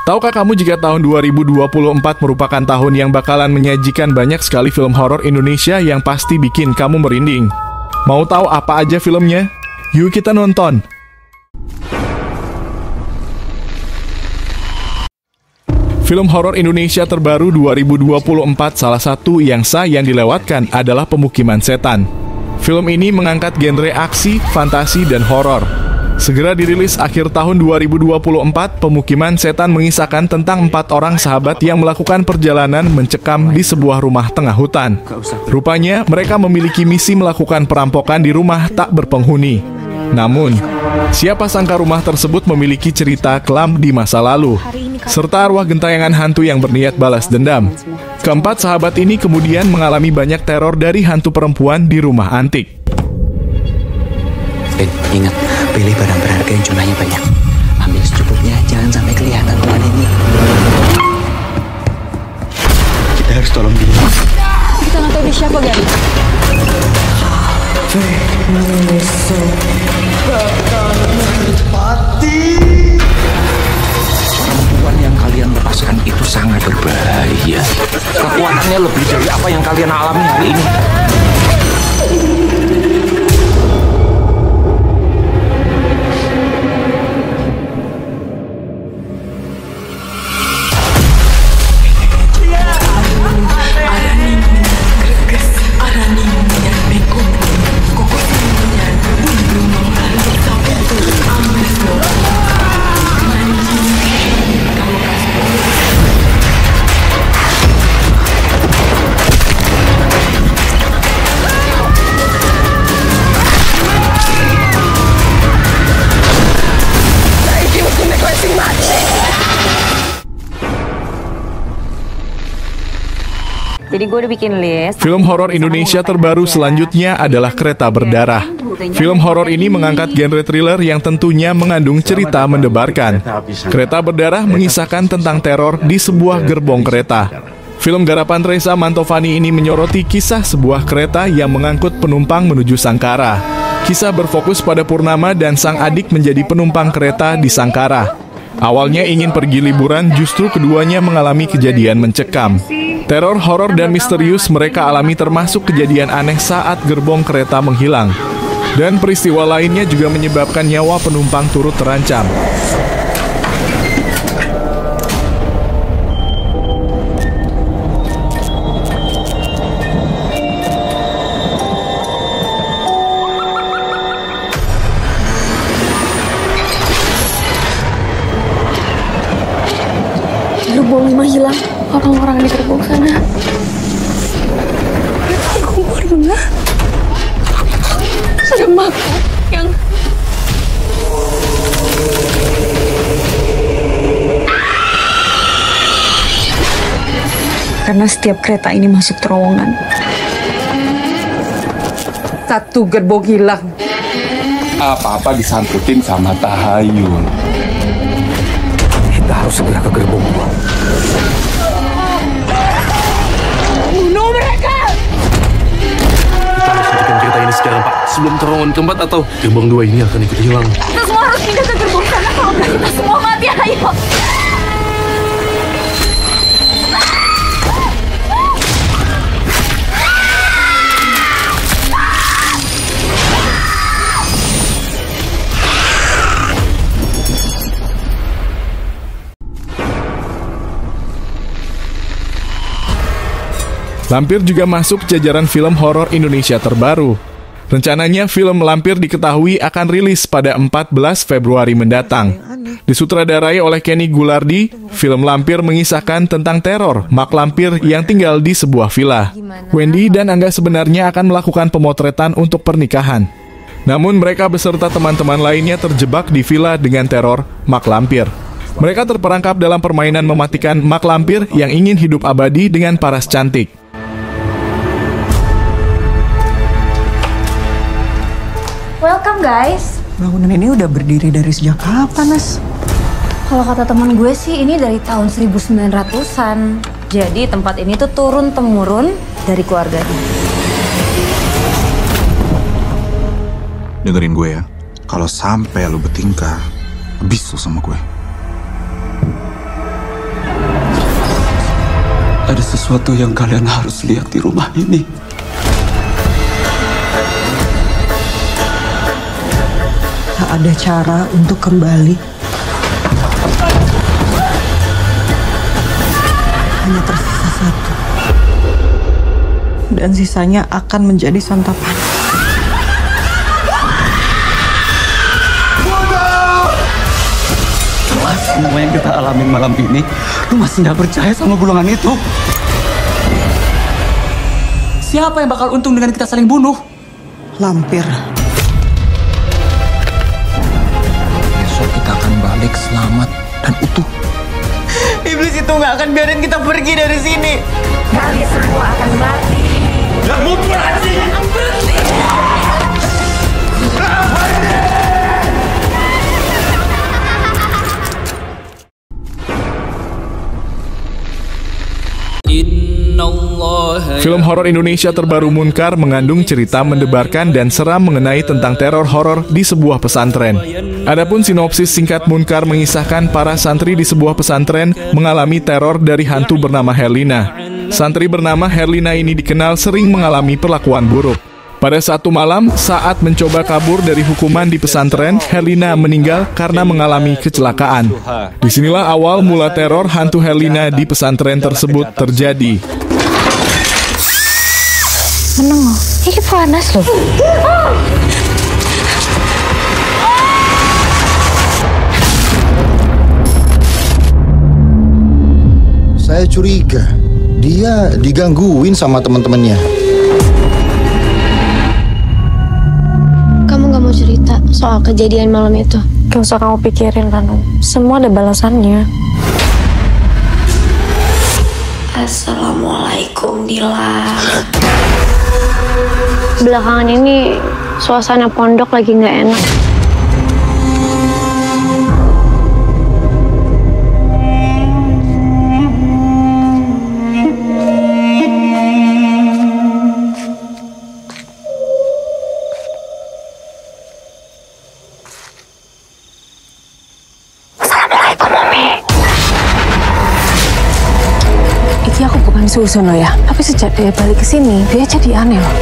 Tahukah kamu jika tahun 2024 merupakan tahun yang bakalan menyajikan banyak sekali film horor Indonesia yang pasti bikin kamu merinding? Mau tahu apa aja filmnya? Yuk kita nonton! Film horor Indonesia terbaru 2024 salah satu yang sayang dilewatkan adalah Pemukiman Setan. Film ini mengangkat genre aksi, fantasi, dan horor. Segera dirilis akhir tahun 2024, Pemukiman Setan mengisahkan tentang 4 orang sahabat yang melakukan perjalanan mencekam di sebuah rumah tengah hutan. Rupanya, mereka memiliki misi melakukan perampokan di rumah tak berpenghuni. Namun, siapa sangka rumah tersebut memiliki cerita kelam di masa lalu, serta arwah gentayangan hantu yang berniat balas dendam. Keempat sahabat ini kemudian mengalami banyak teror dari hantu perempuan di rumah antik. Ingat, pilih barang berharga yang jumlahnya banyak. Ambil secukupnya, jangan sampai kelihatan rumah ini. Kita harus tolong dia. Kita nggak tahu dia siapa, Gan. Perempuan yang kalian lepaskan itu sangat berbahaya. Kekuatannya lebih dari apa yang kalian alami hari ini. Jadi gue udah bikin list. Film horor Indonesia terbaru selanjutnya adalah Kereta Berdarah. Film horor ini mengangkat genre thriller yang tentunya mengandung cerita mendebarkan. Kereta Berdarah mengisahkan tentang teror di sebuah gerbong kereta. Film garapan Reza Mantovani ini menyoroti kisah sebuah kereta yang mengangkut penumpang menuju Sangkara. Kisah berfokus pada Purnama dan sang adik menjadi penumpang kereta di Sangkara. Awalnya ingin pergi liburan, justru keduanya mengalami kejadian mencekam. Teror, horor, dan misterius mereka alami termasuk kejadian aneh saat gerbong kereta menghilang. Dan peristiwa lainnya juga menyebabkan nyawa penumpang turut terancam. Gerbong 5 hilang. Orang-orang di gerbong sana. Aku baru dengar ada mangkuk yang karena setiap kereta ini masuk terowongan. Satu gerbong hilang. Apa-apa disangkutin sama Tahayul. Kita harus segera ke gerbong 2. Bunuh mereka! Kita harus hentikan kereta ini sekarang, Pak. Sebelum terowongan keempat atau gerbong 2 ini akan ikut hilang. Kita semua harus pindah ke gerbong sana. Kalau nggak kita semua mati, ayo! Lampir juga masuk jajaran film horor Indonesia terbaru. Rencananya film Lampir diketahui akan rilis pada 14 Februari mendatang. Disutradarai oleh Kenny Gulardi, film Lampir mengisahkan tentang teror mak lampir yang tinggal di sebuah villa. Wendy dan Angga sebenarnya akan melakukan pemotretan untuk pernikahan. Namun mereka beserta teman-teman lainnya terjebak di villa dengan teror mak lampir. Mereka terperangkap dalam permainan mematikan mak lampir yang ingin hidup abadi dengan paras cantik. Welcome guys. Bangunan ini udah berdiri dari sejak kapan, Nas? Kalau kata teman gue sih ini dari tahun 1900-an. Jadi tempat ini tuh turun-temurun dari keluarganya. Dengerin gue ya. Kalau sampai lu bertingkah, habis lu sama gue. Ada sesuatu yang kalian harus lihat di rumah ini. Tak ada cara untuk kembali. Hanya tersisa satu. Dan sisanya akan menjadi santapan. Semua yang kita alami malam ini, lu masih nggak percaya sama golongan itu? Siapa yang bakal untung dengan kita saling bunuh? Lampir. Besok kita akan balik selamat dan utuh. Iblis itu nggak akan biarin kita pergi dari sini. Kalian semua akan mati. Dan mutasi. Film horor Indonesia terbaru Munkar mengandung cerita mendebarkan dan seram mengenai tentang teror horor di sebuah pesantren. Adapun sinopsis singkat Munkar mengisahkan para santri di sebuah pesantren mengalami teror dari hantu bernama Herlina. Santri bernama Herlina ini dikenal sering mengalami perlakuan buruk. Pada satu malam, saat mencoba kabur dari hukuman di pesantren, Herlina meninggal karena mengalami kecelakaan. Disinilah awal mula teror hantu Herlina di pesantren tersebut terjadi. Meneng loh, ini panas loh. Saya curiga dia digangguin sama teman-temannya. Kamu gak mau cerita soal kejadian malam itu? Gak usah kamu pikirin, Ranu. Semua ada balasannya. Assalamualaikum, Dila. Belakangan ini suasana pondok lagi gak enak. Iki aku bukan susun lo ya, tapi sejak dia balik ke sini, dia jadi aneh loh.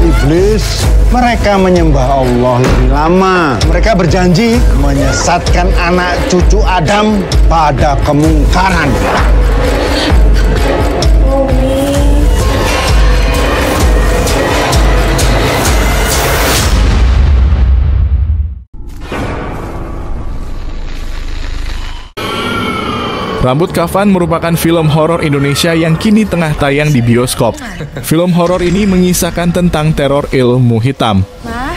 Iblis, mereka menyembah Allah lebih lama. Mereka berjanji menyesatkan anak cucu Adam pada kemungkaran. Rambut Kafan merupakan film horor Indonesia yang kini tengah tayang di bioskop. Film horor ini mengisahkan tentang teror ilmu hitam.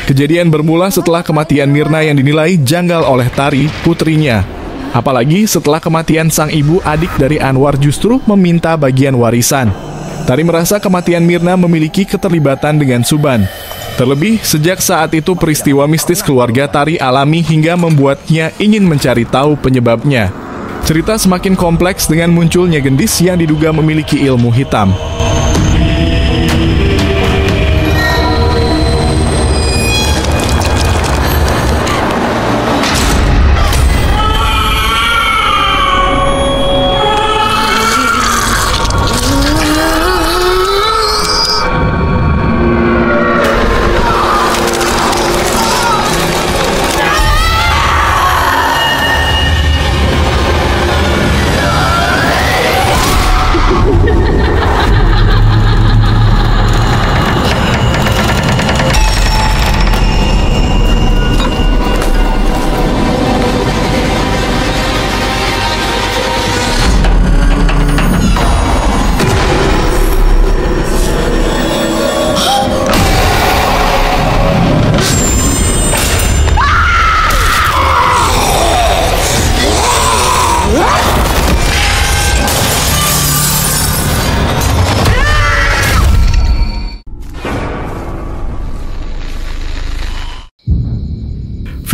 Kejadian bermula setelah kematian Mirna yang dinilai janggal oleh Tari, putrinya. Apalagi setelah kematian sang ibu, adik dari Anwar justru meminta bagian warisan. Tari merasa kematian Mirna memiliki keterlibatan dengan Suban. Terlebih, sejak saat itu peristiwa mistis keluarga Tari alami hingga membuatnya ingin mencari tahu penyebabnya. Cerita semakin kompleks dengan munculnya gendis yang diduga memiliki ilmu hitam.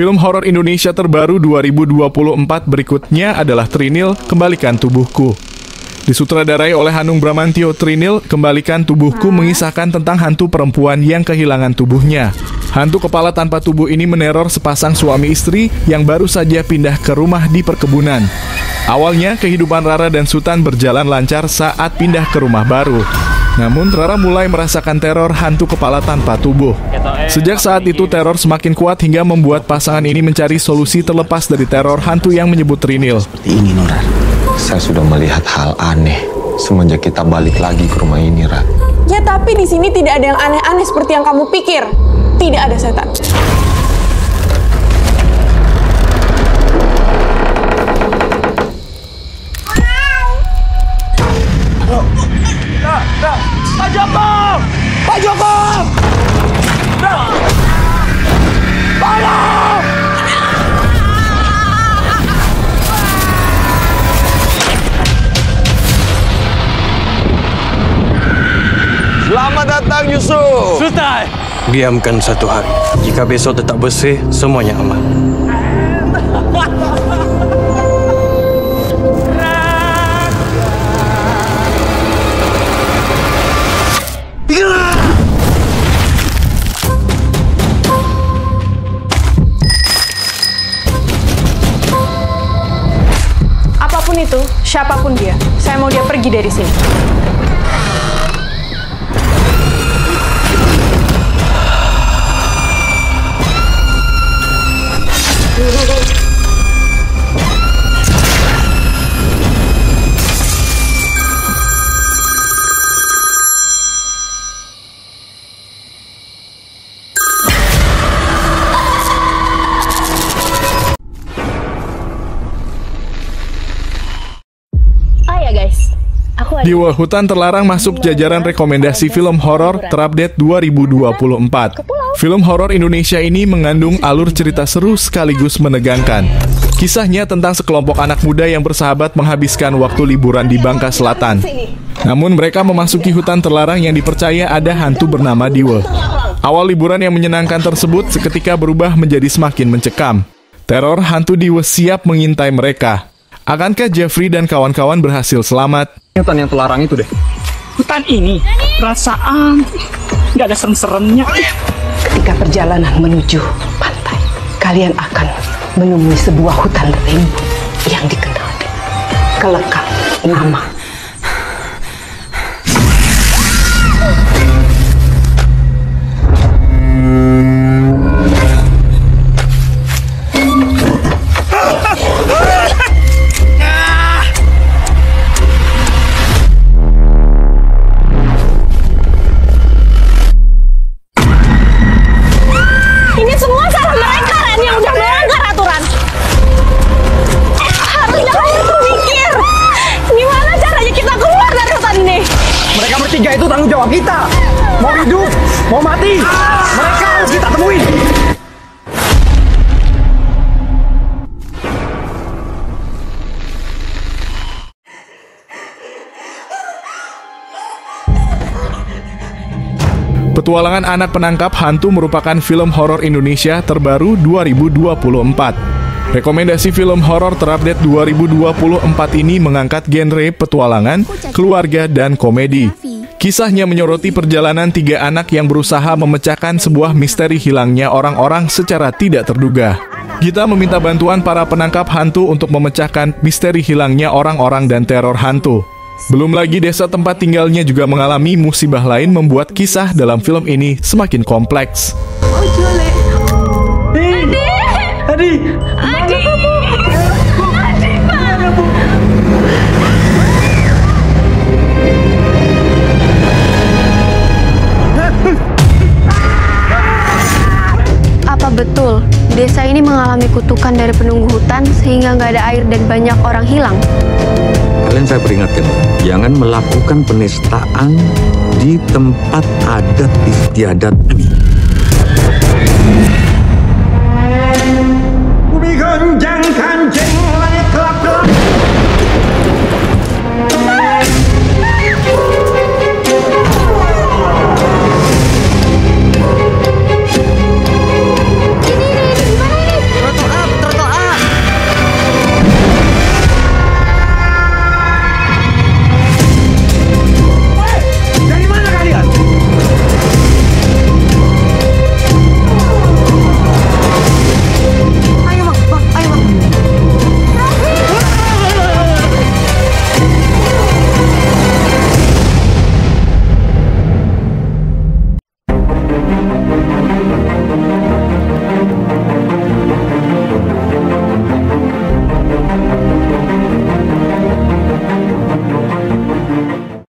Film horor Indonesia terbaru 2024 berikutnya adalah Trinil, Kembalikan Tubuhku. Disutradarai oleh Hanung Bramantyo, Trinil, Kembalikan Tubuhku mengisahkan tentang hantu perempuan yang kehilangan tubuhnya. Hantu kepala tanpa tubuh ini meneror sepasang suami istri yang baru saja pindah ke rumah di perkebunan. Awalnya, kehidupan Rara dan Sutan berjalan lancar saat pindah ke rumah baru. Namun, Rara mulai merasakan teror hantu kepala tanpa tubuh. Sejak saat itu, teror semakin kuat hingga membuat pasangan ini mencari solusi terlepas dari teror hantu yang menyebut Trinil. Seperti ini, Nora. Saya sudah melihat hal aneh semenjak kita balik lagi ke rumah ini, Ra. Ya, tapi di sini tidak ada yang aneh-aneh seperti yang kamu pikir. Tidak ada setan. Pak Joko! Pak Joko! Tolong! Selamat datang, Yusuf. Sultan. Diamkan 1 hari. Jika besok tetap bersih, semuanya aman. Apapun itu, siapapun dia, saya mau dia pergi dari sini. Dewa Hutan Terlarang masuk jajaran rekomendasi film horor terupdate 2024. Film horor Indonesia ini mengandung alur cerita seru sekaligus menegangkan. Kisahnya tentang sekelompok anak muda yang bersahabat menghabiskan waktu liburan di Bangka Selatan. Namun mereka memasuki hutan terlarang yang dipercaya ada hantu bernama Dewa. Awal liburan yang menyenangkan tersebut seketika berubah menjadi semakin mencekam. Teror hantu Dewa siap mengintai mereka. Akankah Jeffrey dan kawan-kawan berhasil selamat? Hutan yang terlarang itu deh. Hutan ini perasaan nggak ada serem-seremnya. Ketika perjalanan menuju pantai, kalian akan menemui sebuah hutan rimbun yang dikenal kelekang nama. Mereka itu tanggung jawab kita. Mau hidup, mau mati, mereka harus kita temuin. Petualangan Anak Penangkap Hantu merupakan film horor Indonesia terbaru 2024. Rekomendasi film horor terupdate 2024 ini mengangkat genre petualangan, keluarga, dan komedi. Kisahnya menyoroti perjalanan 3 anak yang berusaha memecahkan sebuah misteri hilangnya orang-orang secara tidak terduga. Gita meminta bantuan para penangkap hantu untuk memecahkan misteri hilangnya orang-orang dan teror hantu. Belum lagi desa tempat tinggalnya juga mengalami musibah lain membuat kisah dalam film ini semakin kompleks. Adi, mana kamu? Adi, mana bu? Apa betul desa ini mengalami kutukan dari penunggu hutan sehingga nggak ada air dan banyak orang hilang? Kalian saya peringatkan, jangan melakukan penistaan di tempat adat istiadat ini.